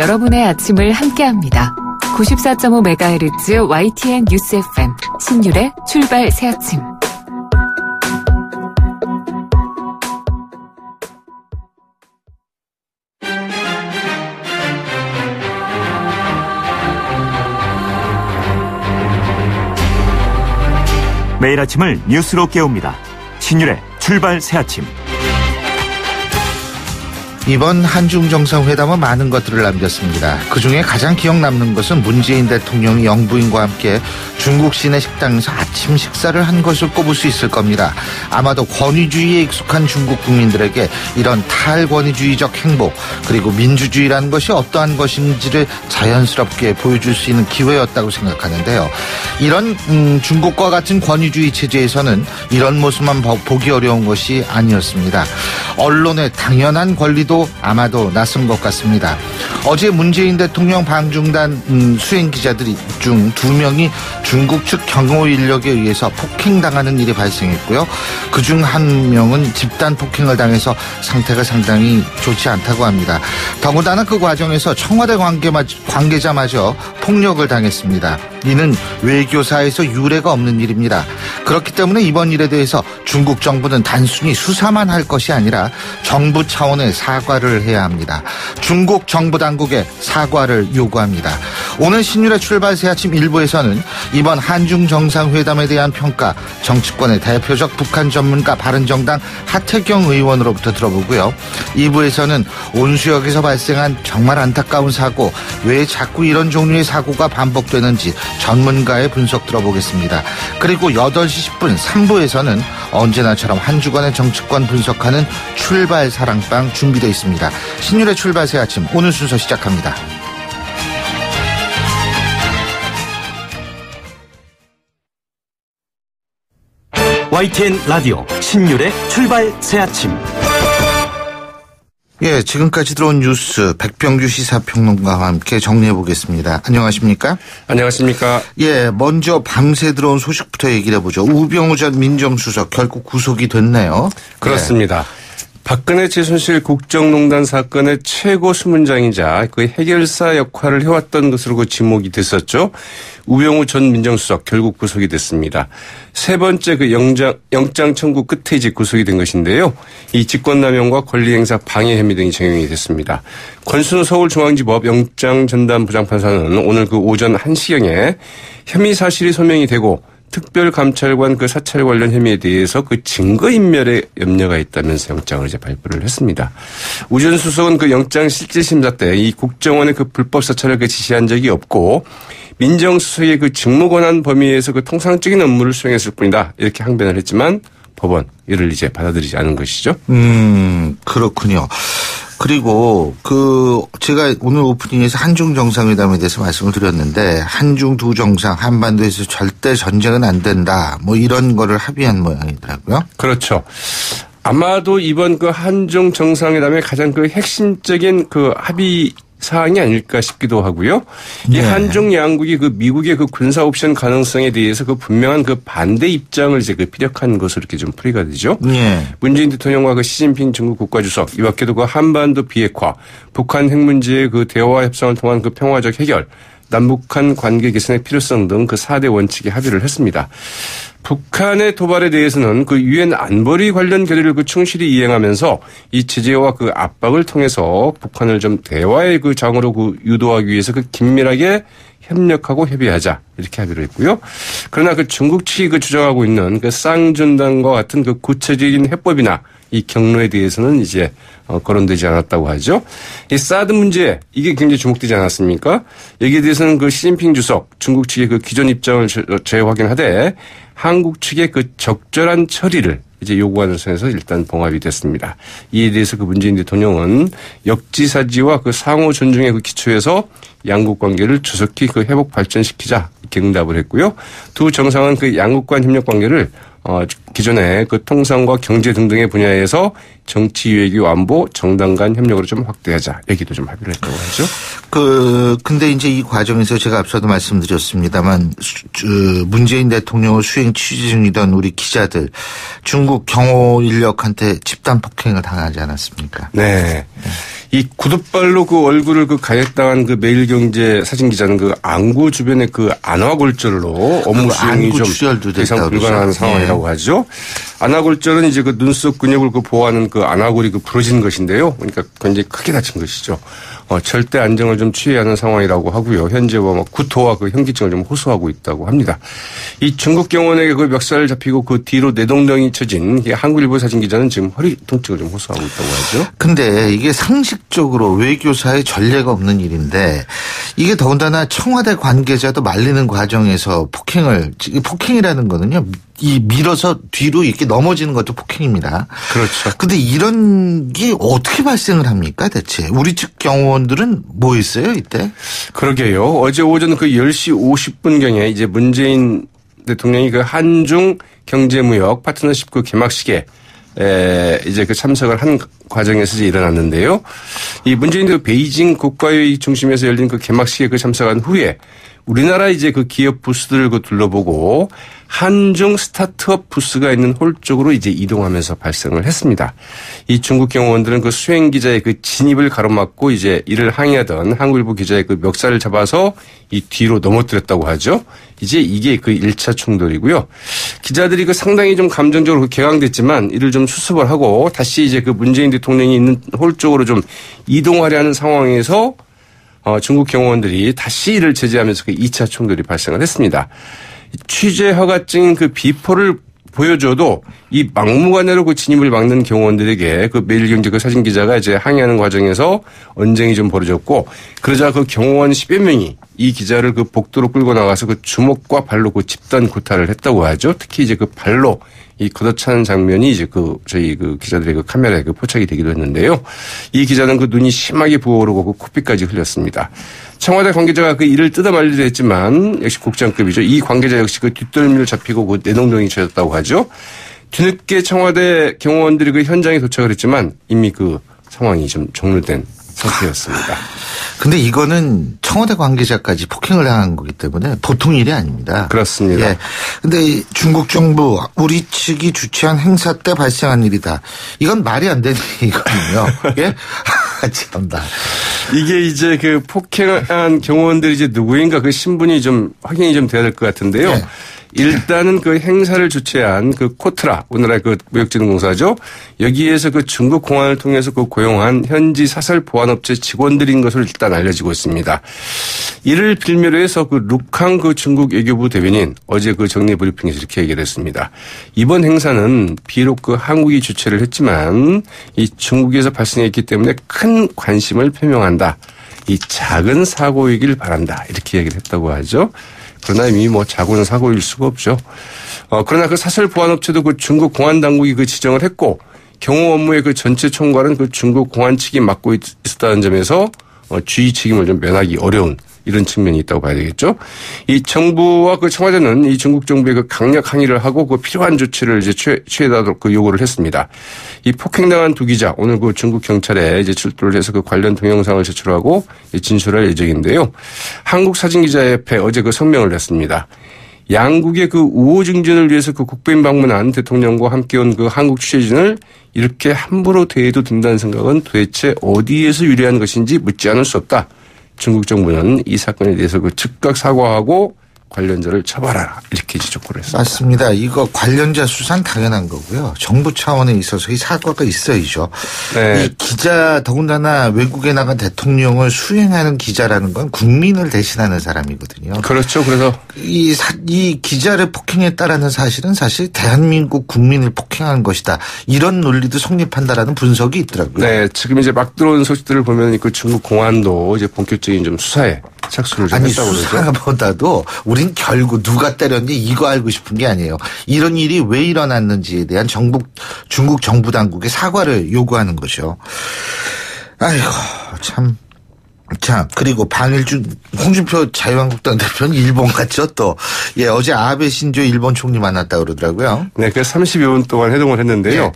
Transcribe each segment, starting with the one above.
여러분의 아침을 함께합니다. 94.5MHz YTN 뉴스 FM 신율의 출발 새아침. 매일 아침을 뉴스로 깨웁니다. 신율의 출발 새아침. 이번 한중 정상회담은 많은 것들을 남겼습니다. 그중에 가장 기억 남는 것은 문재인 대통령이 영부인과 함께 중국 시내 식당에서 아침 식사를 한 것을 꼽을 수 있을 겁니다. 아마도 권위주의에 익숙한 중국 국민들에게 이런 탈권위주의적 행보 그리고 민주주의라는 것이 어떠한 것인지를 자연스럽게 보여줄 수 있는 기회였다고 생각하는데요. 이런 중국과 같은 권위주의 체제에서는 이런 모습만 보기 어려운 것이 아니었습니다. 언론의 당연한 권리도 아마도 낯선 것 같습니다. 어제 문재인 대통령 방중단 수행 기자들 중 2명이 중국 측 경호 인력에 의해서 폭행당하는 일이 발생했고요. 그중 한 명은 집단 폭행을 당해서 상태가 상당히 좋지 않다고 합니다. 더군다나 그 과정에서 청와대 관계자마저 폭력을 당했습니다. 이는 외교사에서 유례가 없는 일입니다. 그렇기 때문에 이번 일에 대해서 중국 정부는 단순히 수사만 할 것이 아니라 정부 차원의 사과를 해야 합니다. 중국 정부 당국에 사과를 요구합니다. 오늘 신율의 출발 새아침 1부에서는 이번 한중 정상회담에 대한 평가, 정치권의 대표적 북한 전문가 바른정당 하태경 의원으로부터 들어보고요. 2부에서는 온수역에서 발생한 정말 안타까운 사고, 왜 자꾸 이런 종류의 사고가 반복되는지 전문가의 분석 들어보겠습니다. 그리고 8시 10분 3부에서는 언제나처럼 한 주간의 정치권 분석하는 출발 사랑방 준비되어 있습니다. 신율의 출발 새아침 오늘 순서 시작합니다. YTN 라디오 신율의 출발 새아침. 예, 지금까지 들어온 뉴스 백병규 시사평론가와 함께 정리해 보겠습니다. 안녕하십니까? 안녕하십니까? 예, 먼저 밤새 들어온 소식부터 얘기를 해보죠. 우병우 전 민정수석 결국 구속이 됐네요. 그렇습니다. 예. 박근혜 최순실 국정농단 사건의 최고 수문장이자 그 해결사 역할을 해왔던 것으로 그 지목이 됐었죠. 우병우 전 민정수석 결국 구속이 됐습니다. 세 번째 그 영장 청구 끝에 이제 구속이 된 것인데요. 이 직권남용과 권리행사 방해 혐의 등이 적용이 됐습니다. 권순우 서울중앙지법 영장 전담 부장판사는 오늘 그 오전 1시경에 혐의 사실이 소명이 되고 특별감찰관 그 사찰 관련 혐의에 대해서 그 증거인멸에 염려가 있다면서 영장을 이제 발부를 했습니다. 우 전 수석은 그 영장 실질심사 때 이 국정원의 그 불법 사찰을 그 지시한 적이 없고 민정수석의 그 직무권한 범위에서 그 통상적인 업무를 수행했을 뿐이다. 이렇게 항변을 했지만 법원 이를 이제 받아들이지 않은 것이죠. 그렇군요. 그리고 제가 오늘 오프닝에서 한중 정상회담에 대해서 말씀을 드렸는데 한중 두 정상 한반도에서 절대 전쟁은 안 된다. 뭐 이런 거를 합의한 모양이더라고요. 그렇죠. 아마도 이번 그 한중 정상회담의 가장 그 핵심적인 그 합의 사항이 아닐까 싶기도 하고요. 이 네. 한중 양국이 그 미국의 그 군사 옵션 가능성에 대해서 그 분명한 그 반대 입장을 이제 그 피력한 것으로 이렇게 좀 풀이가 되죠. 네. 문재인 대통령과 그 시진핑 중국 국가주석, 이 밖에도 그 한반도 비핵화, 북한 핵 문제의 그 대화 협상을 통한 그 평화적 해결, 남북한 관계 개선의 필요성 등 그 4대 원칙에 합의를 했습니다. 북한의 도발에 대해서는 그 유엔 안보리 관련 결의를 그 충실히 이행하면서 이 제재와 그 압박을 통해서 북한을 좀 대화의 그 장으로 그 유도하기 위해서 그 긴밀하게 협력하고 협의하자 이렇게 합의를 했고요. 그러나 그 중국 측이 그 주장하고 있는 그 쌍준단과 같은 그 구체적인 해법이나 이 경로에 대해서는 이제 거론되지 않았다고 하죠. 이 사드 문제 이게 굉장히 주목되지 않았습니까? 여기에 대해서는 그 시진핑 주석 중국 측의 그 기존 입장을 재확인하되 한국 측의 그 적절한 처리를 이제 요구하는 선에서 일단 봉합이 됐습니다. 이에 대해서 그 문재인 대통령은 역지사지와 그 상호 존중의 그 기초에서 양국 관계를 조속히 그 회복 발전시키자 이렇게 응답을 했고요. 두 정상은 그 양국 간 협력 관계를 기존의 그 통상과 경제 등등의 분야에서 정치, 외교, 안보, 정당 간 협력으로 좀 확대하자. 여기도 좀 합의를 했다고 하죠. 근데 이제 이 과정에서 제가 앞서도 말씀드렸습니다만, 문재인 대통령을 수행 취재 중이던 우리 기자들, 중국 경호 인력한테 집단 폭행을 당하지 않았습니까? 네. 이 구둣발로 그 얼굴을 그 가했당한 그 매일경제 사진 기자는 그 안구 주변에 그 안화골절로 업무 수행이 좀 더 이상 불가능한 상황이라고 하죠. 안화골절은 이제 그 눈썹 근육을 그 보호하는 그 안화골이 그 부러진 것인데요. 그러니까 굉장히 크게 다친 것이죠. 절대 안정을 좀 취해야 하는 상황이라고 하고요. 현재 뭐 구토와 그 현기증을 좀 호소하고 있다고 합니다. 이 중국 경원에게 그 멱살 잡히고 그 뒤로 뇌동댕이 쳐진 한국일보 사진 기자는 지금 허리 통증을 좀 호소하고 있다고 하죠. 근데 이게 상식적으로 외교사의 전례가 없는 일인데 이게 더군다나 청와대 관계자도 말리는 과정에서 폭행이라는 거는요. 이 밀어서 뒤로 이렇게 넘어지는 것도 폭행입니다. 그렇죠. 근데 이런 게 어떻게 발생을 합니까 대체? 우리 측 경호원들은 뭐 했어요 이때? 그러게요. 어제 오전 그 10시 50분경에 이제 문재인 대통령이 그 한중 경제무역 파트너십 그 개막식에 이제 그 참석을 한 과정에서 이제 일어났는데요. 이 문재인 그 베이징 국가회의 중심에서 열린 그 개막식에 그 참석한 후에 우리나라 이제 그 기업 부스들을 그 둘러보고 한중 스타트업 부스가 있는 홀 쪽으로 이제 이동하면서 발생을 했습니다. 이 중국 경호원들은 그 수행 기자의 그 진입을 가로막고 이제 이를 항의하던 한국일보 기자의 그 멱살을 잡아서 이 뒤로 넘어뜨렸다고 하죠. 이제 이게 그 1차 충돌이고요. 기자들이 그 상당히 좀 감정적으로 격앙됐지만 이를 좀 수습을 하고 다시 이제 그 문재인 대통령이 있는 홀 쪽으로 좀 이동하려 하는 상황에서 중국 경호원들이 다시 이를 제지하면서 그 2차 충돌이 발생을 했습니다. 취재 허가증 그 비포를 보여줘도 이 막무가내로 그 진입을 막는 경호원들에게 그 매일경제 그 사진 기자가 이제 항의하는 과정에서 언쟁이 좀 벌어졌고 그러자 그 경호원 10여 명이 이 기자를 그 복도로 끌고 나가서 그 주먹과 발로 그 집단 구타를 했다고 하죠. 특히 이제 그 발로 이 걷어차는 장면이 이제 그 저희 그 기자들의 그 카메라에 그 포착이 되기도 했는데요. 이 기자는 그 눈이 심하게 부어오르고 그 코피까지 흘렸습니다. 청와대 관계자가 그 이를 뜯어 말리려 했지만 역시 국장급이죠. 이 관계자 역시 그 뒷덜미를 잡히고 그 뇌동댕이 쳐졌다고 하죠. 뒤늦게 청와대 경호원들이 그 현장에 도착을 했지만 이미 그 상황이 좀 종료된 상태였습니다. 근데 이거는 청와대 관계자까지 폭행을 당한 거기 때문에 보통 일이 아닙니다. 그렇습니다. 예. 근데 중국 정부 우리 측이 주최한 행사 때 발생한 일이다. 이건 말이 안 되는 일이거든요. 예? 참다. 이게 이제 그 폭행한 경호원들이 이제 누구인가 그 신분이 좀 확인이 좀 돼야 될 것 같은데요. 예. 일단은 그 행사를 주최한 그 코트라, 우리나라의 그 무역진흥공사죠. 여기에서 그 중국 공안을 통해서 그 고용한 현지 사설 보안업체 직원들인 것으로 일단 알려지고 있습니다. 이를 빌미로 해서 그 룩항 그 중국 외교부 대변인 어제 그 정례 브리핑에서 이렇게 얘기를 했습니다. 이번 행사는 비록 그 한국이 주최를 했지만 이 중국에서 발생했기 때문에 큰 관심을 표명한다. 이 작은 사고이길 바란다. 이렇게 얘기를 했다고 하죠. 그러나 이미 뭐 작은 사고일 수가 없죠. 그러나 그 사설 보안업체도 그 중국 공안 당국이 그 지정을 했고 경호 업무의 그 전체 총괄은 그 중국 공안 측이 맡고 있었다는 점에서 주의 책임을 좀 면하기 어려운 이런 측면이 있다고 봐야 되겠죠. 이 정부와 그 청와대는 이 중국 정부에 그 강력 항의를 하고 그 필요한 조치를 이제 취해달라고 그 요구를 했습니다. 이 폭행당한 두 기자 오늘 그 중국 경찰에 이제 출두를 해서 그 관련 동영상을 제출하고 진술할 예정인데요. 한국사진기자협회 어제 그 성명을 냈습니다. 양국의 그 우호 증진을 위해서 그 국빈 방문한 대통령과 함께 온 그 한국 취재진을 이렇게 함부로 대해도 된다는 생각은 도대체 어디에서 유래한 것인지 묻지 않을 수 없다. 중국 정부는 이 사건에 대해서 그 즉각 사과하고 관련자를 처벌하라 이렇게 지적을 했습니다. 맞습니다. 이거 관련자 수사는 당연한 거고요. 정부 차원에 있어서 이 사과가 있어야죠. 네. 이 기자 더군다나 외국에 나간 대통령을 수행하는 기자라는 건 국민을 대신하는 사람이거든요. 그렇죠. 그래서 이 기자를 폭행했다라는 사실은 사실 대한민국 국민을 폭행한 것이다. 이런 논리도 성립한다라는 분석이 있더라고요. 네, 지금 이제 막 들어온 소식들을 보면 그 중국 공안도 이제 본격적인 좀 수사에 착수를 좀 했다고 그러죠. 수사보다도 우린 결국 누가 때렸는지 이거 알고 싶은 게 아니에요. 이런 일이 왜 일어났는지에 대한 중국 정부 당국의 사과를 요구하는 거죠. 아이고 참. 자, 그리고 홍준표 자유한국당 대표는 일본 갔죠, 또. 예, 어제 아베 신조 일본 총리 만났다 그러더라고요. 네, 그 30여 분 동안 회동을 했는데요. 네.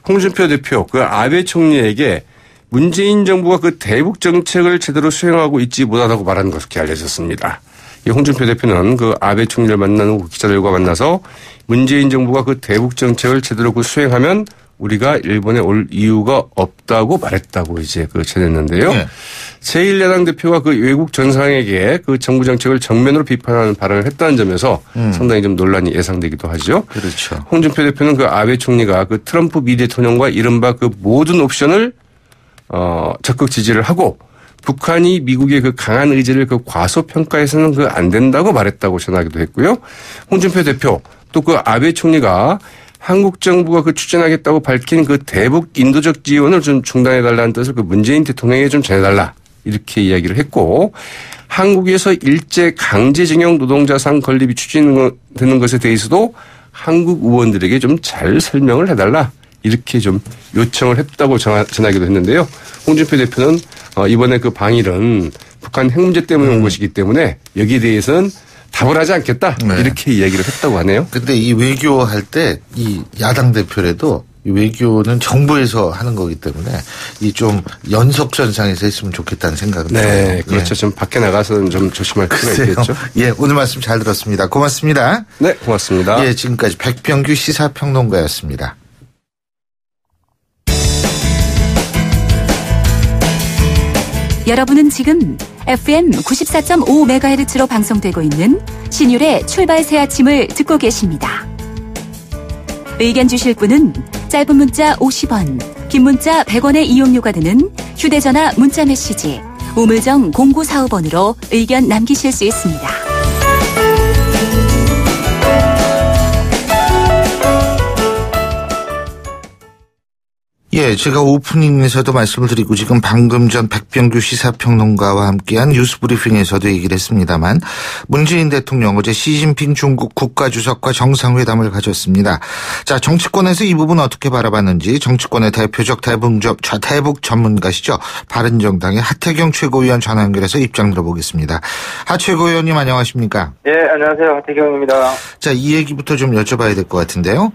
홍준표 대표, 그 아베 총리에게 문재인 정부가 그 대북 정책을 제대로 수행하고 있지 못하다고 말하는 것으로 알려졌습니다. 이 홍준표 대표는 그 아베 총리를 만난 후 기자들과 만나서 문재인 정부가 그 대북 정책을 제대로 그 수행하면 우리가 일본에 올 이유가 없다고 말했다고 이제 전했는데요. 네. 제1야당 대표가 그 외국 정상에게 그 정부 정책을 정면으로 비판하는 발언을 했다는 점에서 상당히 좀 논란이 예상되기도 하죠. 그렇죠. 홍준표 대표는 그 아베 총리가 그 트럼프 미 대통령과 이른바 그 모든 옵션을 적극 지지를 하고 북한이 미국의 그 강한 의지를 그 과소평가해서는 그 안 된다고 말했다고 전하기도 했고요. 홍준표 대표 또 그 아베 총리가 한국 정부가 그 추진하겠다고 밝힌 그 대북 인도적 지원을 좀 중단해달라는 뜻을 그 문재인 대통령에게 좀 전해달라 이렇게 이야기를 했고 한국에서 일제 강제징용 노동자상 건립이 추진되는 것에 대해서도 한국 의원들에게 좀 잘 설명을 해달라 이렇게 좀 요청을 했다고 전하기도 했는데요. 홍준표 대표는 이번에 그 방일은 북한 핵 문제 때문에 온 것이기 때문에 여기에 대해서는 답을 하지 않겠다 이렇게 이야기를 했다고 하네요. 근데 이 외교할 때 이 야당 대표라도 이 외교는 정부에서 하는 거기 때문에 이 좀 연속선상에서 했으면 좋겠다는 생각은 들어요. 네, 그렇죠. 좀 밖에 나가서는 좀 조심할 필요가 있겠죠. 예, 오늘 말씀 잘 들었습니다. 고맙습니다. 네, 고맙습니다. 예, 지금까지 백병규 시사평론가였습니다. 여러분은 지금 FM 94.5MHz로 방송되고 있는 신율의 출발 새 아침을 듣고 계십니다. 의견 주실 분은 짧은 문자 50원, 긴 문자 100원의 이용료가 드는 휴대전화 문자 메시지 우물정 0945번으로 의견 남기실 수 있습니다. 예, 제가 오프닝에서도 말씀을 드리고 지금 방금 전 백병규 시사평론가와 함께한 뉴스브리핑에서도 얘기를 했습니다만 문재인 대통령 어제 시진핑 중국 국가주석과 정상회담을 가졌습니다. 자, 정치권에서 이 부분 어떻게 바라봤는지 정치권의 대표적 대북 전문가시죠. 바른정당의 하태경 최고위원 전화 연결해서 입장 들어보겠습니다. 하 최고위원님 안녕하십니까? 예, 안녕하세요. 하태경입니다. 자, 이 얘기부터 좀 여쭤봐야 될 것 같은데요.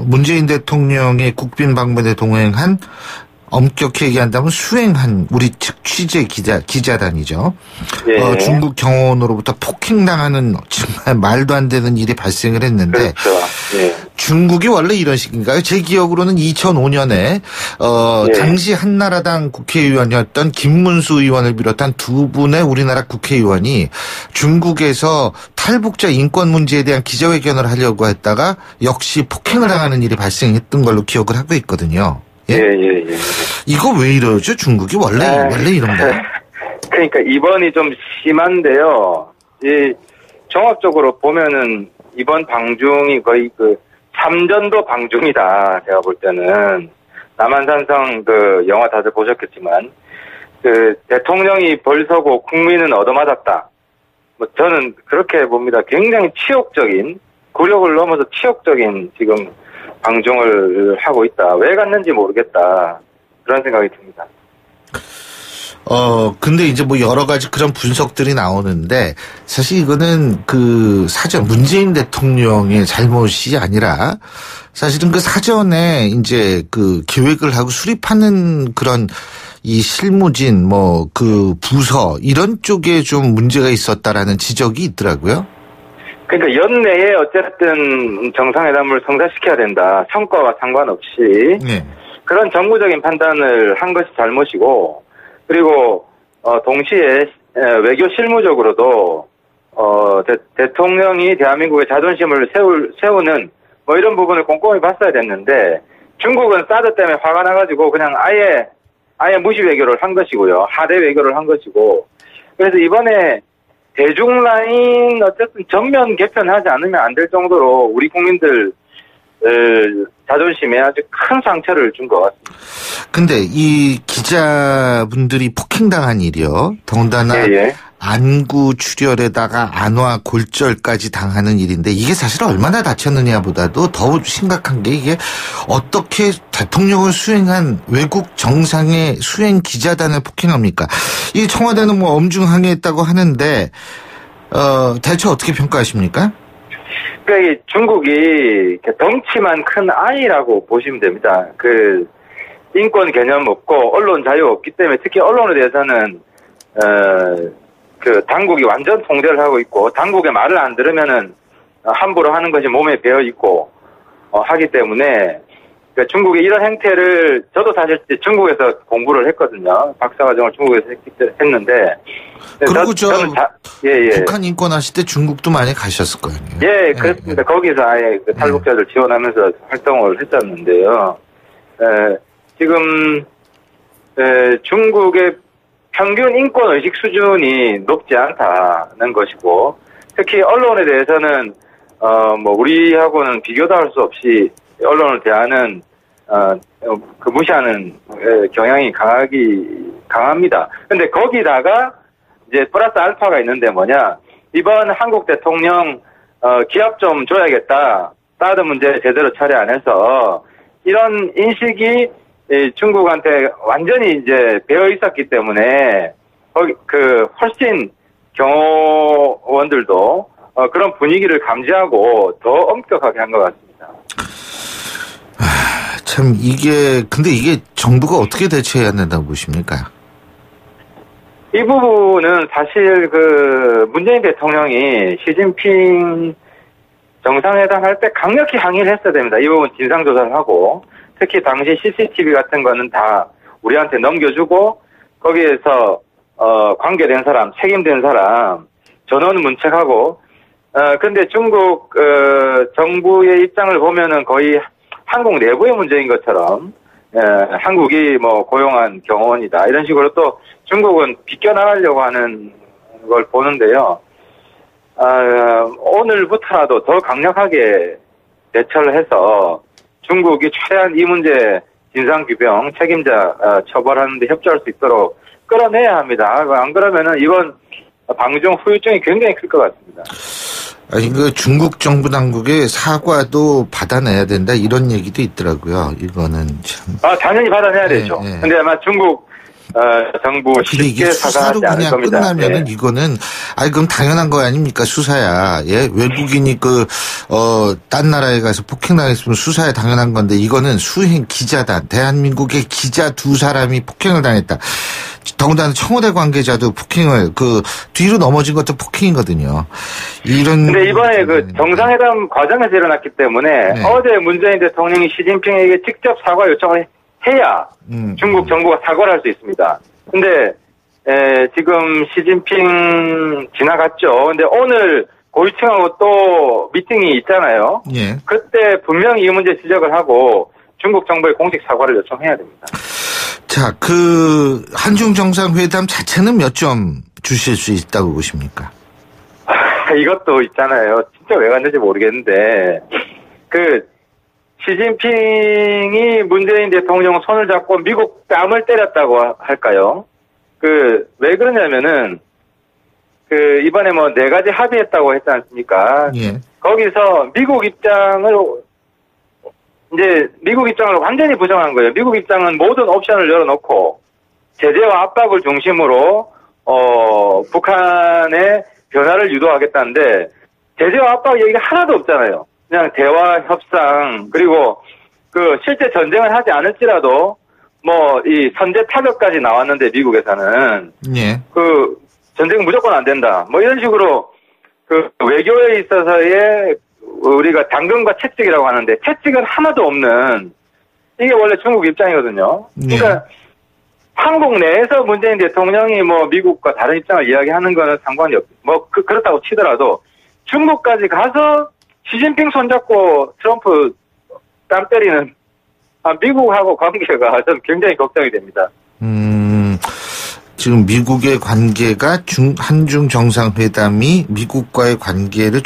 문재인 대통령의 국빈 방문에 동행한 엄격히 얘기한다면 수행한 우리 측 취재 기자단이죠. 예. 중국 경호원으로부터 폭행당하는 정말 말도 안 되는 일이 발생을 했는데 그렇죠. 예. 중국이 원래 이런 식인가요? 제 기억으로는 2005년에 예. 당시 한나라당 국회의원이었던 김문수 의원을 비롯한 두 분의 우리나라 국회의원이 중국에서 탈북자 인권 문제에 대한 기자회견을 하려고 했다가 역시 폭행을 당하는 일이 발생했던 걸로 기억을 하고 있거든요. 예? 예. 이거 왜 이러죠? 중국이 원래 이런가요? 그러니까 이번이 좀 심한데요. 종합적으로 보면은 이번 방중이 거의 그 삼전도 방중이다. 제가 볼 때는 남한산성 그 영화 다들 보셨겠지만 그 대통령이 벌서고 국민은 얻어맞았다. 뭐 저는 그렇게 봅니다. 굉장히 치욕적인 굴욕을 넘어서 치욕적인 지금 방중을 하고 있다. 왜 갔는지 모르겠다. 그런 생각이 듭니다. 근데 이제 뭐 여러 가지 그런 분석들이 나오는데 사실 이거는 그 사전 문재인 대통령의 잘못이 아니라 사실은 그 사전에 이제 그 계획을 하고 수립하는 그런 이 실무진 뭐 그 부서 이런 쪽에 좀 문제가 있었다라는 지적이 있더라고요. 그러니까 연내에 어쨌든 정상회담을 성사시켜야 된다. 성과와 상관없이. 네. 그런 정무적인 판단을 한 것이 잘못이고 그리고 동시에 외교 실무적으로도 대통령이 대한민국의 자존심을 세우는 뭐 이런 부분을 꼼꼼히 봤어야 됐는데 중국은 사드 때문에 화가 나가지고 그냥 아예 무시 외교를 한 것이고요. 하대 외교를 한 것이고 그래서 이번에 대중 라인 어쨌든 전면 개편하지 않으면 안 될 정도로 우리 국민들 자존심에 아주 큰 상처를 준 것 같습니다. 근데 이 기자분들이 폭행당한 일이요. 더군다나 안구 출혈에다가 안화 골절까지 당하는 일인데 이게 사실 얼마나 다쳤느냐보다도 더 심각한 게 이게 어떻게 대통령을 수행한 외국 정상의 수행 기자단을 폭행합니까? 이 청와대는 뭐 엄중항의했다고 하는데 대체 어떻게 평가하십니까? 그러니까 중국이 덩치만 큰 아이라고 보시면 됩니다. 그 인권 개념 없고 언론 자유 없기 때문에 특히 언론에 대해서는 그 당국이 완전 통제를 하고 있고 당국의 말을 안 들으면은 함부로 하는 것이 몸에 배어 있고 하기 때문에 그러니까 중국의 이런 행태를 저도 사실 중국에서 공부를 했거든요. 박사과정을 중국에서 했는데. 그리고 예. 북한 인권 하실 때 중국도 많이 가셨을 거예요. 예, 그렇습니다. 거기서 아예 그 탈북자들 지원하면서 활동을 했었는데요. 지금 중국의 평균 인권 의식 수준이 높지 않다는 것이고, 특히 언론에 대해서는 뭐 우리하고는 비교도 할 수 없이 언론을 대하는 그 무시하는 경향이 강합니다. 근데 거기다가 이제 플러스 알파가 있는데 뭐냐, 이번 한국 대통령 기합 좀 줘야겠다, 사드 문제 제대로 처리 안 해서, 이런 인식이 중국한테 완전히 이제 배어 있었기 때문에 훨씬 경호원들도 그런 분위기를 감지하고 더 엄격하게 한 것 같습니다. 참 근데 이게 정부가 어떻게 대처해야 된다고 보십니까? 이 부분은 사실 문재인 대통령이 시진핑 정상회담 할 때 강력히 항의를 했어야 됩니다. 이 부분 진상조사를 하고, 특히 당시 CCTV 같은 거는 다 우리한테 넘겨주고, 거기에서 관계된 사람, 책임된 사람 전원 문책하고, 근데 중국 정부의 입장을 보면은 거의 한국 내부의 문제인 것처럼, 한국이 뭐 고용한 경호원이다, 이런 식으로 또 중국은 비껴나가려고 하는 걸 보는데요. 오늘부터라도 더 강력하게 대처를 해서 중국이 최대한 이 문제 진상규명, 책임자 처벌하는 데 협조할 수 있도록 끌어내야 합니다. 안 그러면은 이번 방중 후유증이 굉장히 클 것 같습니다. 중국 정부 당국의 사과도 받아내야 된다, 이런 얘기도 있더라고요. 이거는 참. 당연히 받아내야 되죠. 근데 아마 중국 정부 쉽게 사과하지 않을 그냥 겁니다. 끝나면은 이거는 그럼 당연한 거 아닙니까? 수사야. 예, 외국인이 딴 나라에 가서 폭행당했으면 수사야 당연한 건데, 이거는 수행 기자단, 대한민국의 기자 2사람이 폭행을 당했다. 더군다나 청와대 관계자도 폭행을 뒤로 넘어진 것도 폭행이거든요. 근데 이번에 정상회담 과정에서 일어났기 때문에 어제 문재인 대통령이 시진핑에게 직접 사과 요청을 해야 중국 정부가 사과를 할 수 있습니다. 근데 지금 시진핑 지나갔죠. 근데 오늘 고위층하고 또 미팅이 있잖아요. 예. 그때 분명히 이 문제 지적을 하고 중국 정부에 공식 사과를 요청해야 됩니다. 자, 한중 정상회담 자체는 몇 점 주실 수 있다고 보십니까? 이것도 있잖아요. 진짜 왜 갔는지 모르겠는데, 시진핑이 문재인 대통령 손을 잡고 미국 뺨을 때렸다고 할까요? 왜 그러냐면은, 이번에 뭐 4가지 합의했다고 했지 않습니까? 예. 거기서 미국 입장을 완전히 부정한 거예요. 미국 입장은 모든 옵션을 열어놓고 제재와 압박을 중심으로 북한의 변화를 유도하겠다는데, 제재와 압박 얘기가 하나도 없잖아요. 그냥 대화, 협상, 그리고 실제 전쟁을 하지 않을지라도 이 선제 타격까지 나왔는데, 미국에서는 예. 전쟁은 무조건 안 된다, 뭐 이런 식으로 외교에 있어서의 우리가 당근과 채찍이라고 하는데, 채찍은 하나도 없는, 이게 원래 중국 입장이거든요. 그러니까 한국 내에서 문재인 대통령이 미국과 다른 입장을 이야기하는 거는 상관이 그렇다고 치더라도, 중국까지 가서 시진핑 손잡고 트럼프 땀 때리는 미국하고 관계가 좀 굉장히 걱정이 됩니다. 지금 미국의 관계가 한중 정상회담이 미국과의 관계를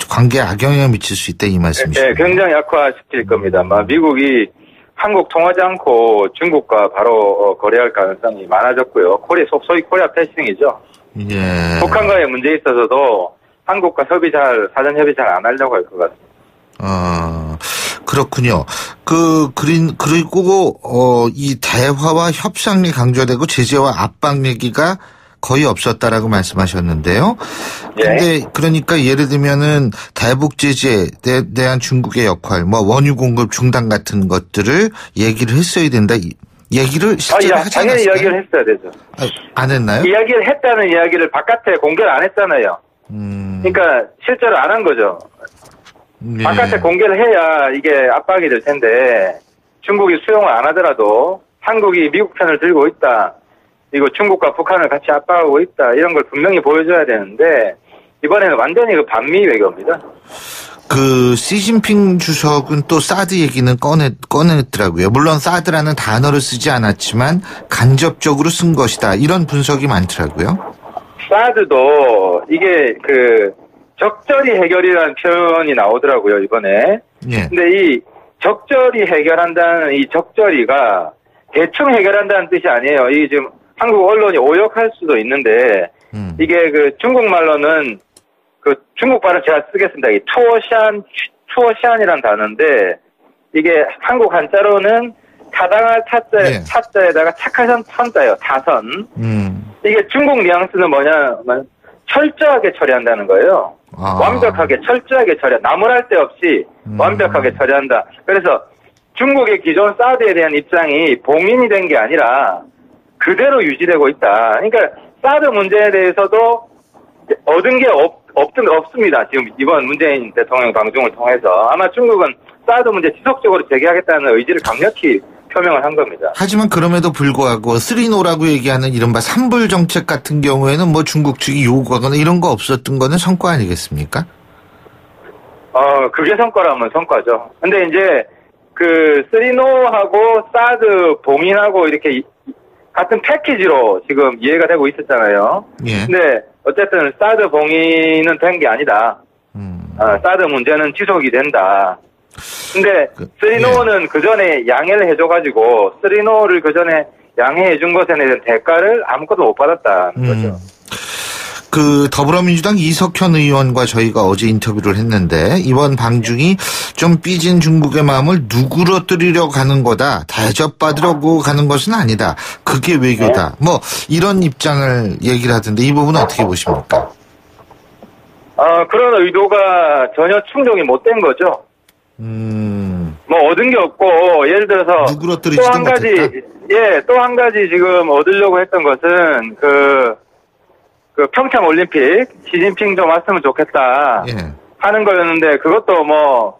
관계에 악영향을 미칠 수 있다, 이 말씀이시죠? 네, 굉장히 악화시킬 겁니다. 미국이 한국 통하지 않고 중국과 바로 거래할 가능성이 많아졌고요. 소위 코리아 패싱이죠. 예. 북한과의 문제에 있어서도 한국과 사전 협의 잘 안 하려고 할 것 같습니다. 그렇군요. 그리고 이 대화와 협상이 강조되고 제재와 압박 얘기가 거의 없었다라고 말씀하셨는데요. 근데 그러니까 예를 들면은 대북 제재에 대한 중국의 역할, 원유 공급 중단 같은 것들을 얘기를 했어야 된다. 얘기를 실제로 하지 않았을까요? 당연히 이야기를 했어야 되죠. 안 했나요? 이야기를 했다는 이야기를 바깥에 공개를 안 했잖아요. 그러니까 실제로 안 한 거죠. 네. 바깥에 공개를 해야 이게 압박이 될 텐데 중국이 수용을 안 하더라도 한국이 미국 편을 들고 있다. 그리고 중국과 북한을 같이 압박하고 있다. 이런 걸 분명히 보여줘야 되는데 이번에는 완전히 그 반미 외교입니다. 그 시진핑 주석은 또 사드 얘기는 꺼냈더라고요. 물론 사드라는 단어를 쓰지 않았지만 간접적으로 쓴 것이다. 이런 분석이 많더라고요. 사드도 이게 그 적절히 해결이라는 표현이 나오더라고요, 이번에. 예. 근데 이 적절히 해결한다는 이 적절히가 대충 해결한다는 뜻이 아니에요. 이게 지금 한국 언론이 오역할 수도 있는데 이게 그 중국말로는 그 중국말을 제가 쓰겠습니다. 이 투어샨이라는 단어인데 이게 한국 한자로는 타당할 타자에다가 착한 선자예요. 타선. 이게 중국 뉘앙스는 뭐냐면 철저하게 처리한다는 거예요. 완벽하게 철저하게 나무랄 데 없이 완벽하게 처리한다. 그래서 중국의 기존 사드에 대한 입장이 봉인이 된 게 아니라 그대로 유지되고 있다. 그러니까 사드 문제에 대해서도 얻은 게 없습니다. 지금 이번 문재인 대통령 방중을 통해서 아마 중국은 사드 문제 지속적으로 제기하겠다는 의지를 강력히 표명을 한 겁니다. 하지만 그럼에도 불구하고 3노라고 얘기하는 이른바 삼불 정책 같은 경우에는 뭐 중국 측이 요구하거나 이런 거 없었던 거는 성과 아니겠습니까? 그게 성과라면 성과죠. 근데 이제 그 3노하고 사드 봉인하고 이렇게 같은 패키지로 지금 이해가 되고 있었잖아요. 예. 근데 어쨌든 사드 봉인은 된 게 아니다. 사드 문제는 지속이 된다. 근데 3노는 그 전에 양해를 해줘가지고 3노를 그 전에 양해해준 것에 대한 대가를 아무것도 못 받았다는 거죠. 그 더불어민주당 이석현 의원과 저희가 어제 인터뷰를 했는데 이번 방중이 좀 삐진 중국의 마음을 누그러뜨리려 가는 거다. 대접받으려고 가는 것은 아니다. 그게 외교다. 뭐 이런 입장을 얘기를 하던데 이 부분은 어떻게 보십니까? 그런 의도가 전혀 충족이 못 된 거죠. 뭐 얻은 게 없고 예를 들어서 또 한 가지 또 한 가지 지금 얻으려고 했던 것은 그 평창 올림픽 시진핑 좀 왔으면 좋겠다 하는 거였는데 그것도 뭐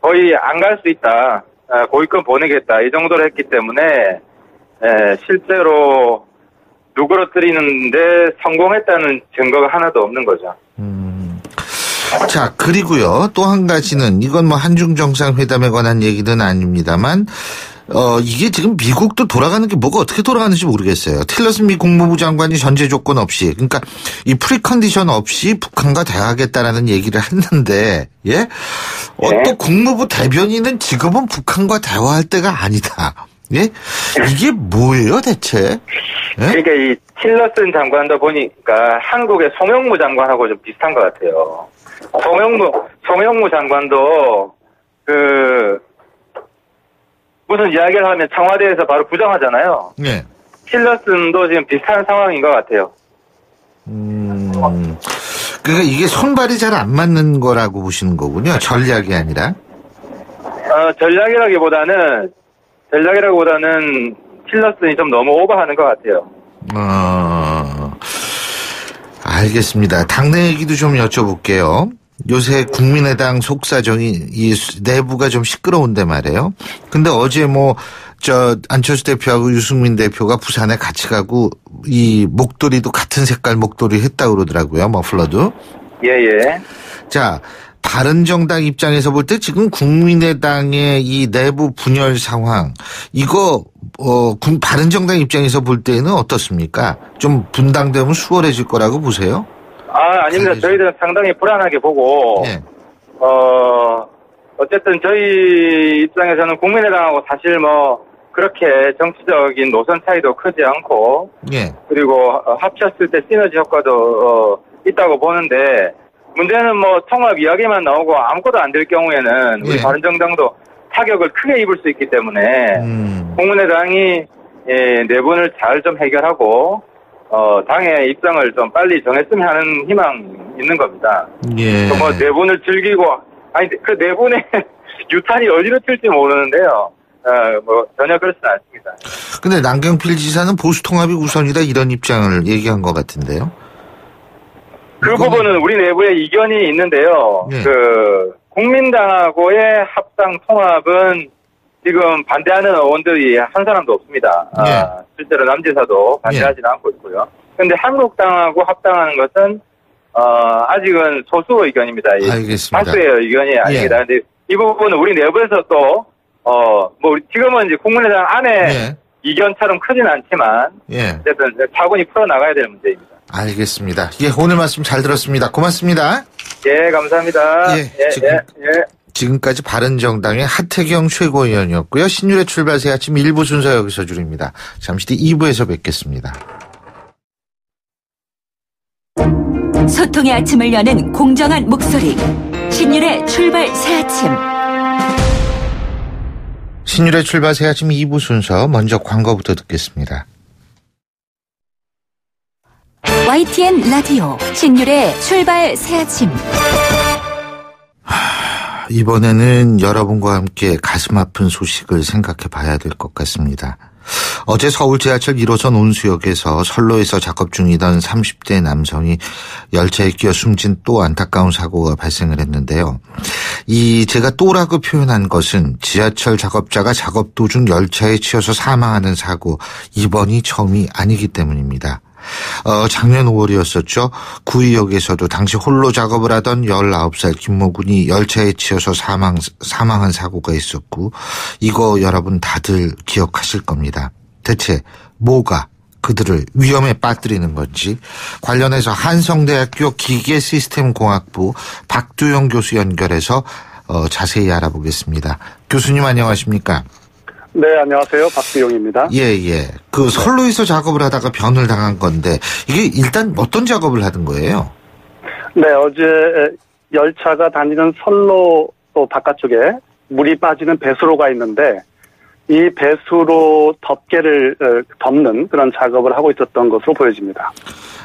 거의 안 갈 수 있다. 고위권 보내겠다 이 정도로 했기 때문에 실제로 누그러뜨리는데 성공했다는 증거가 하나도 없는 거죠. 자, 그리고요, 또 한 가지는, 이건 뭐 한중 정상회담에 관한 얘기는 아닙니다만, 이게 지금 미국도 돌아가는 게 뭐가 어떻게 돌아가는지 모르겠어요. 틸러슨 미 국무부 장관이 전제 조건 없이, 그러니까 이 프리컨디션 없이 북한과 대화하겠다라는 얘기를 했는데, 예? 또 국무부 대변인은 지금은 북한과 대화할 때가 아니다. 예? 이게 뭐예요, 대체? 예? 그러니까 이 틸러슨 장관도 보니까 한국의 송영무 장관하고 좀 비슷한 것 같아요. 송영무 장관도 무슨 이야기를 하면 청와대에서 바로 부정하잖아요. 네. 틸러슨도 지금 비슷한 상황인 것 같아요. 그러니까 이게 손발이 잘 안 맞는 거라고 보시는 거군요. 전략이 아니라. 전략이라기보다는 틸러슨이 좀 너무 오버하는 것 같아요. 알겠습니다. 당내 얘기도 좀 여쭤볼게요. 요새 국민의당 속사정이 이 내부가 좀 시끄러운데 말이에요. 근데 어제 안철수 대표하고 유승민 대표가 부산에 같이 가고 이 목도리도 같은 색깔 목도리 했다고 그러더라고요. 머플러도. 예. 자, 바른정당 입장에서 볼 때 지금 국민의당의 이 내부 분열 상황, 이거 바른정당 입장에서 볼 때는 어떻습니까? 좀 분당되면 수월해질 거라고 보세요? 아닙니다. 저희들은 상당히 불안하게 보고, 어쨌든 저희 입장에서는 국민의당하고 사실 그렇게 정치적인 노선 차이도 크지 않고, 그리고 합쳤을 때 시너지 효과도 있다고 보는데, 문제는 통합 이야기만 나오고 아무것도 안 될 경우에는 우리 바른정당도 타격을 크게 입을 수 있기 때문에 국민의당이 내분을 잘 좀 해결하고 당의 입장을 좀 빨리 정했으면 하는 희망이 있는 겁니다. 내분을 즐기고 그 내분의 유탄이 어디로 튈지 모르는데요. 전혀 그렇지는 않습니다. 근데 남경필 지사는 보수 통합이 우선이다 이런 입장을 얘기한 것 같은데요. 그 부분은 우리 내부에 이견이 있는데요. 국민당하고의 합당 통합은 지금 반대하는 의원들이 한 사람도 없습니다. 예. 실제로 남지사도 반대하지는 않고 있고요. 그런데 한국당하고 합당하는 것은 아직은 소수 의견입니다. 알겠습니다. 다수의 의견이 아닙니다. 예. 근데 이 부분은 우리 내부에서 또 지금은 이제 국민의당 안에 예. 이견처럼 크진 않지만 예. 어쨌든 차분히 풀어 나가야 될 문제입니다. 알겠습니다. 예, 오늘 말씀 잘 들었습니다. 고맙습니다. 예, 감사합니다. 예, 지금까지 바른정당의 하태경 최고위원이었고요. 신율의 출발 새 아침 1부 순서 여기서 줄입니다. 잠시 뒤 2부에서 뵙겠습니다. 소통의 아침을 여는 공정한 목소리. 신율의 출발 새 아침. 신율의 출발 새 아침 2부 순서 먼저 광고부터 듣겠습니다. YTN 라디오 신율의 출발 새 아침. 이번에는 여러분과 함께 가슴 아픈 소식을 생각해 봐야 될 것 같습니다. 어제 서울 지하철 1호선 온수역에서 선로에서 작업 중이던 30대 남성이 열차에 끼어 숨진 또 안타까운 사고가 발생을 했는데요. 제가 또라고 표현한 것은 지하철 작업자가 작업 도중 열차에 치여서 사망하는 사고, 이번이 처음이 아니기 때문입니다. 작년 5월이었었죠. 구의역에서도 당시 홀로 작업을 하던 19살 김모 군이 열차에 치여서 사망한 사고가 있었고, 이거 여러분 다들 기억하실 겁니다. 대체 뭐가 그들을 위험에 빠뜨리는 건지 관련해서 한성대학교 기계시스템공학부 박두영 교수 연결해서 자세히 알아보겠습니다. 교수님 안녕하십니까? 네, 안녕하세요. 박두영입니다. 예. 그 선로에서 작업을 하다가 변을 당한 건데 이게 일단 어떤 작업을 하던 거예요? 네, 어제 열차가 다니는 선로 바깥쪽에 물이 빠지는 배수로가 있는데 이 배수로 덮개를 덮는 그런 작업을 하고 있었던 것으로 보여집니다.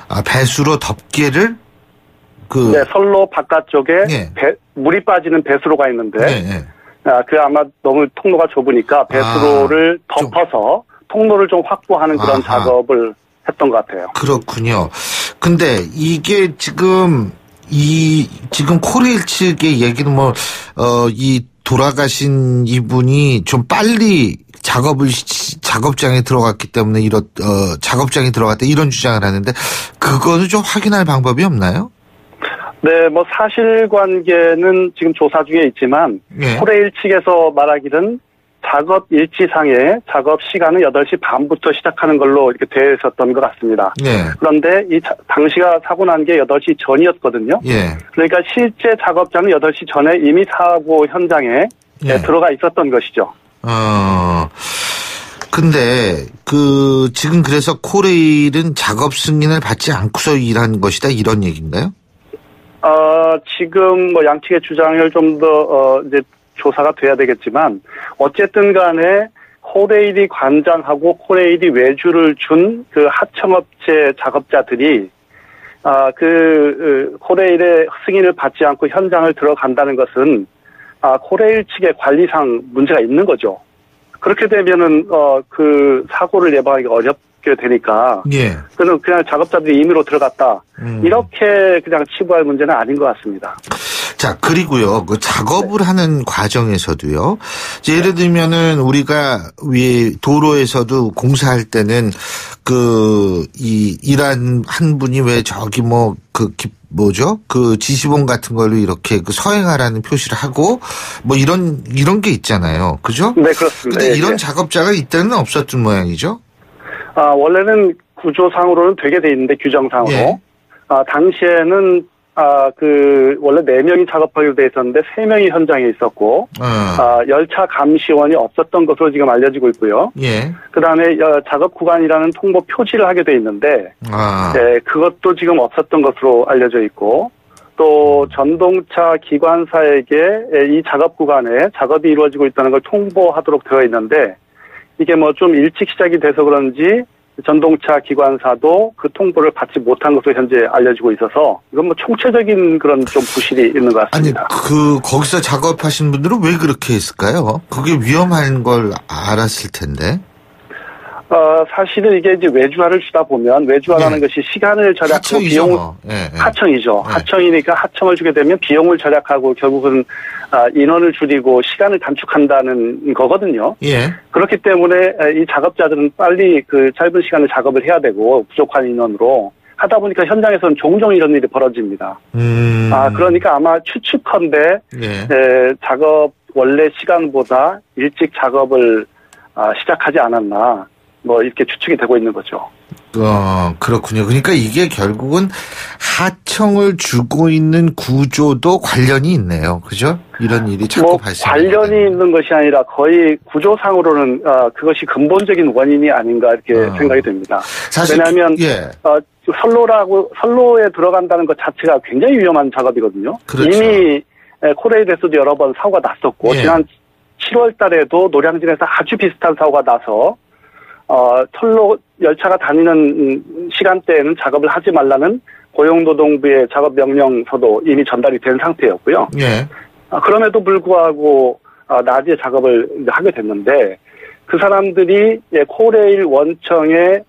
아, 배수로 덮개를? 네, 선로 바깥쪽에 예. 물이 빠지는 배수로가 있는데 예. 아마 너무 통로가 좁으니까 배수로를 덮어서 통로를 좀 확보하는 그런 작업을 했던 것 같아요. 그렇군요. 근데 이게 지금 코레일 측의 얘기는 이 돌아가신 이분이 좀 빨리 작업장에 들어갔기 때문에 작업장에 들어갔다 이런 주장을 하는데 그거는 좀 확인할 방법이 없나요? 네, 사실관계는 지금 조사 중에 있지만 예. 코레일 측에서 말하기는 작업 일지상에 작업 시간은 8시 반부터 시작하는 걸로 이렇게 되어 있었던 것 같습니다. 예. 그런데 당시가 사고 난 게 8시 전이었거든요. 예. 그러니까 실제 작업장은 8시 전에 이미 사고 현장에 들어가 있었던 것이죠. 근데 지금 그래서 코레일은 작업 승인을 받지 않고서 일한 것이다 이런 얘기인가요? 지금 양측의 주장을 좀 더 이제 조사가 돼야 되겠지만 어쨌든 간에 코레일이 관장하고 코레일이 외주를 준 그 하청업체 작업자들이 코레일의 승인을 받지 않고 현장을 들어간다는 것은 코레일 측의 관리상 문제가 있는 거죠. 그렇게 되면은 그 사고를 예방하기가 어렵게 되니까 예. 그냥 작업자들이 임의로 들어갔다. 이렇게 그냥 치부할 문제는 아닌 것 같습니다. 자, 그리고요, 작업을 하는 과정에서도요, 예를 들면은 우리가 도로에서도 공사할 때는 일한 한 분이 왜 지시본 같은 걸로 이렇게 서행하라는 표시를 하고, 이런 게 있잖아요. 그죠? 네, 그렇습니다. 근데 이런 작업자가 이때는 없었던 모양이죠? 원래는 구조상으로는 되게 돼 있는데, 규정상으로. 예. 당시에는 원래 4명이 작업하기로 돼 있었는데 3명이 현장에 있었고, 열차 감시원이 없었던 것으로 지금 알려지고 있고요. 예. 그 다음에 작업 구간이라는 통보 표지를 하게 돼 있는데, 네, 그것도 지금 없었던 것으로 알려져 있고, 또 전동차 기관사에게 이 작업 구간에 작업이 이루어지고 있다는 걸 통보하도록 되어 있는데, 이게 좀 일찍 시작이 돼서 그런지, 전동차 기관사도 그 통보를 받지 못한 것으로 현재 알려지고 있어서 이건 총체적인 그런 좀 부실이 있는 것 같습니다. 아니, 거기서 작업하신 분들은 왜 그렇게 했을까요? 그게 위험한 걸 알았을 텐데. 사실은 이게 이제 외주화를 주다 보면 외주화라는 것이 시간을 절약하고 비용을 하청이죠. 하청이니까 하청을 주게 되면 비용을 절약하고 결국은 인원을 줄이고 시간을 단축한다는 거거든요. 그렇기 때문에 이 작업자들은 빨리 그 짧은 시간에 작업을 해야 되고 부족한 인원으로 하다 보니까 현장에서는 종종 이런 일이 벌어집니다. 그러니까 아마 추측컨대 작업 원래 시간보다 일찍 작업을 시작하지 않았나 뭐 이렇게 추측이 되고 있는 거죠. 그렇군요. 그러니까 이게 결국은 하청을 주고 있는 구조도 관련이 있네요. 그죠? 이런 일이 자꾸 발생하는 관련이 있는 것이 아니라 거의 구조상으로는 그것이 근본적인 원인이 아닌가 이렇게 생각이 됩니다. 사실 왜냐하면 선로에 들어간다는 것 자체가 굉장히 위험한 작업이거든요. 그렇죠. 이미 코레일에서도 여러 번 사고가 났었고 지난 7월 달에도 노량진에서 아주 비슷한 사고가 나서 선로 열차가 다니는 시간대에는 작업을 하지 말라는 고용노동부의 작업 명령서도 이미 전달이 된 상태였고요. 그럼에도 불구하고 낮에 작업을 하게 됐는데 그 사람들이 코레일 원청의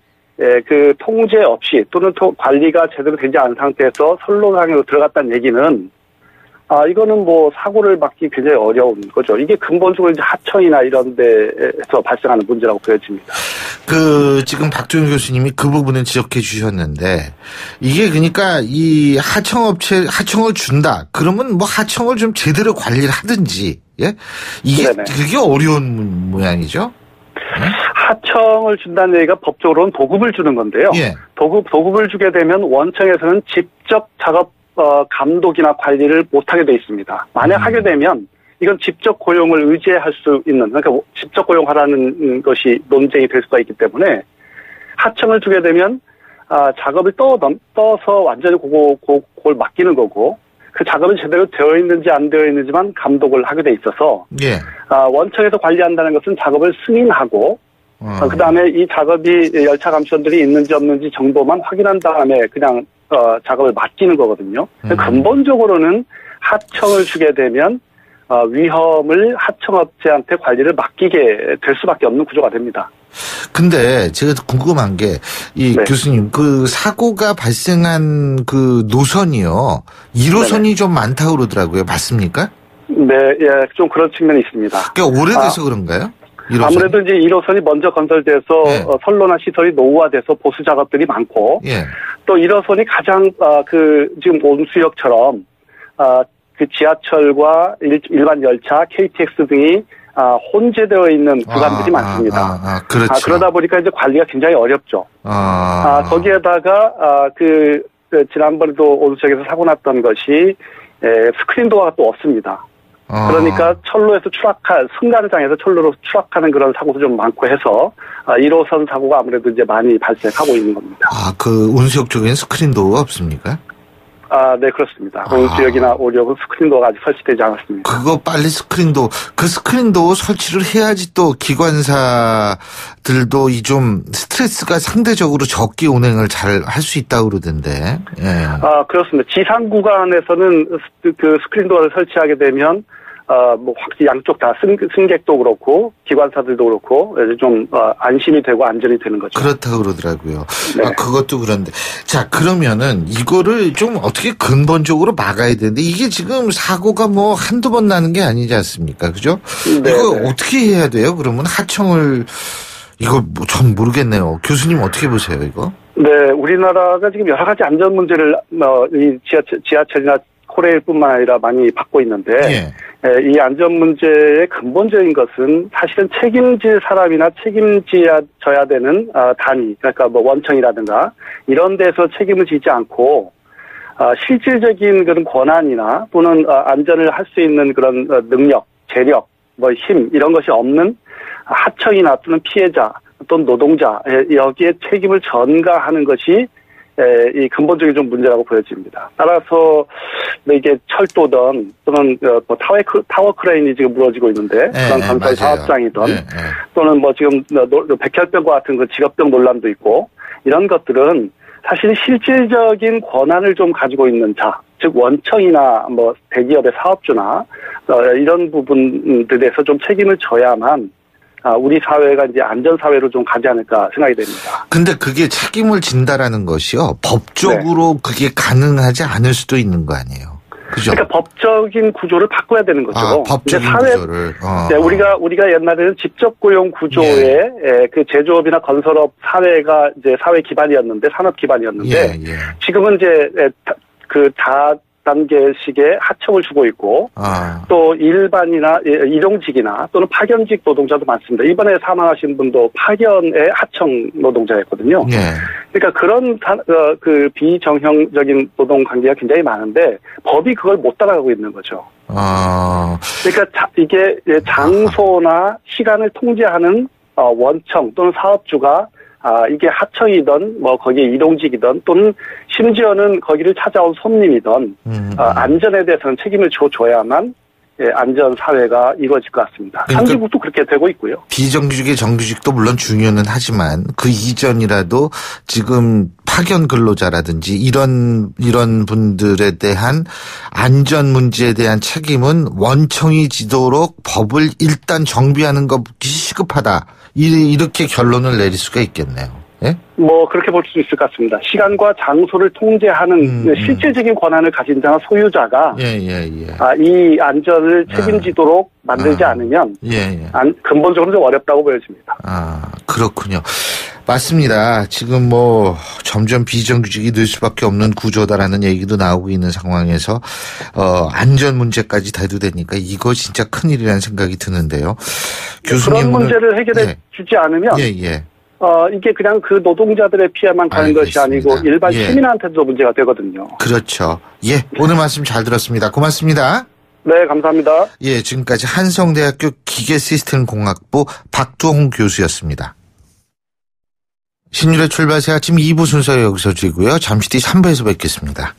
그 통제 없이 또는 관리가 제대로 되지 않은 상태에서 선로상으로 들어갔다는 얘기는 이거는 뭐 사고를 막기 굉장히 어려운 거죠. 이게 근본적으로 이제 하청이나 이런 데에서 발생하는 문제라고 보여집니다. 지금 박종윤 교수님이 그 부분을 지적해 주셨는데 이게 그러니까 이 하청을 준다. 그러면 뭐 하청을 좀 제대로 관리를 하든지, 이게 그게 어려운 모양이죠. 하청을 준다는 얘기가 법적으로는 도급을 주는 건데요. 도급을 주게 되면 원청에서는 직접 작업 감독이나 관리를 못하게 돼 있습니다. 만약 하게 되면 이건 직접 고용을 의지할 수 있는, 그러니까 직접 고용하라는 것이 논쟁이 될 수가 있기 때문에 하청을 주게 되면 작업을 떠서 완전히 그걸 맡기는 거고 그 작업이 제대로 되어 있는지 안 되어 있는지만 감독을 하게 돼 있어서 원청에서 관리한다는 것은 작업을 승인하고 그다음에 이 작업이 열차 감시원들이 있는지 없는지 정도만 확인한 다음에 그냥 작업을 맡기는 거거든요. 근본적으로는 하청을 주게 되면 위험을 하청업체한테 관리를 맡기게 될 수밖에 없는 구조가 됩니다. 근데 제가 궁금한 게 교수님 그 사고가 발생한 그 노선이요. 1호선이 좀 많다고 그러더라고요. 맞습니까? 네, 좀 그런 측면이 있습니다. 그러니까 오래돼서 그런가요? 1호선이? 아무래도 이제 1호선이 먼저 건설돼서 선로나 시설이 노후화돼서 보수 작업들이 많고 또 1호선이 가장 지금 온수역처럼 그 지하철과 일반 열차, KTX 등이 혼재되어 있는 구간들이 많습니다. 그렇죠. 그러다 보니까 이제 관리가 굉장히 어렵죠. 거기에다가 지난번에도 온수역에서 사고 났던 것이 스크린도어가 또 없습니다. 그러니까 철로에서 승강장에서 철로로 추락하는 그런 사고도 좀 많고 해서 1호선 사고가 아무래도 이제 많이 발생하고 있는 겁니다. 그 온수역 쪽에는 스크린도어가 없습니까? 네, 그렇습니다. 온수역이나 오력은 스크린도어가 아직 설치되지 않았습니다. 그거 빨리 스크린도어 설치를 해야지 또 기관사들도 좀 스트레스가 상대적으로 적게 운행을 잘 할 수 있다고 그러던데. 그렇습니다. 지상 구간에서는 그 스크린도어를 설치하게 되면 확실히 양쪽 다 승객도 그렇고 기관사들도 그렇고 좀 안심이 되고 안전이 되는 거죠. 그렇다고 그러더라고요. 그것도 그런데 자 그러면은 이거를 좀 어떻게 근본적으로 막아야 되는데 이게 지금 사고가 뭐 한두 번 나는 게 아니지 않습니까? 그죠? 이거 어떻게 해야 돼요? 그러면 하청을 이거 전 모르겠네요. 교수님 어떻게 보세요 이거? 네, 우리나라가 지금 여러 가지 안전 문제를 이 지하철이나 코레일뿐만 아니라 많이 받고 있는데 이 안전 문제의 근본적인 것은 사실은 책임질 사람이나 책임져야 되는 단위, 그러니까 뭐 원청이라든가 이런 데서 책임을 지지 않고 실질적인 그런 권한이나 또는 안전을 할 수 있는 그런 능력, 재력, 뭐 힘 이런 것이 없는 하청이나 또는 피해자 또는 노동자 여기에 책임을 전가하는 것이 이 근본적인 좀 문제라고 보여집니다. 따라서 이게 철도든 또는 뭐 타워 크레인이 지금 무너지고 있는데 그런 건설 사업장이든 또는 뭐 지금 백혈병과 같은 그 직업병 논란도 있고 이런 것들은 사실 실질적인 권한을 좀 가지고 있는 자, 즉 원청이나 뭐 대기업의 사업주나 이런 부분들에서 좀 책임을 져야만 우리 사회가 이제 안전사회로 좀 가지 않을까 생각이 됩니다. 근데 그게 책임을 진다라는 것이요. 법적으로 네. 그게 가능하지 않을 수도 있는 거 아니에요. 그죠? 그러니까 법적인 구조를 바꿔야 되는 거죠. 법적인 구조를. 네, 우리가 옛날에는 직접 고용 구조의 예. 그 제조업이나 건설업 사회가 이제 사회 기반이었는데 산업 기반이었는데 예. 지금은 이제 그 다단계식의 하청을 주고 있고 또 일반이나 일용직이나 또는 파견직 노동자도 많습니다. 이번에 사망하신 분도 파견의 하청 노동자였거든요. 예. 그러니까 그런 그 비정형적인 노동 관계가 굉장히 많은데 법이 그걸 못 따라가고 있는 거죠. 그러니까 이게 장소나 시간을 통제하는 원청 또는 사업주가 이게 하청이든 뭐 거기에 이동직이든 또는 심지어는 거기를 찾아온 손님이든 안전에 대해서는 책임을 줘야만 안전 사회가 이루어질 것 같습니다. 그러니까 한국도 그렇게 되고 있고요. 비정규직의 정규직도 물론 중요는 하지만 그 이전이라도 지금 파견 근로자라든지 이런 분들에 대한 안전 문제에 대한 책임은 원청이 지도록 법을 일단 정비하는 것이 시급하다. 이렇게 결론을 내릴 수가 있겠네요. 예? 뭐 그렇게 볼 수 있을 것 같습니다. 시간과 장소를 통제하는 실질적인 권한을 가진 자나 소유자가 이 안전을 책임지도록 만들지 않으면 근본적으로 좀 어렵다고 보여집니다. 그렇군요. 맞습니다. 지금 뭐 점점 비정규직이 늘 수밖에 없는 구조다라는 얘기도 나오고 있는 상황에서 안전 문제까지 대두되니까 이거 진짜 큰일이라는 생각이 드는데요. 교수님 그런 문제를 해결해 주지 않으면 이게 그냥 그 노동자들의 피해만 가는 것이 아니고 일반 시민한테도 문제가 되거든요. 그렇죠. 오늘 말씀 잘 들었습니다. 고맙습니다. 네, 감사합니다. 지금까지 한성대학교 기계시스템공학부 박두홍 교수였습니다. 신율의 출발 새 아침 2부 순서 여기서 드리고요. 잠시 뒤 3부에서 뵙겠습니다.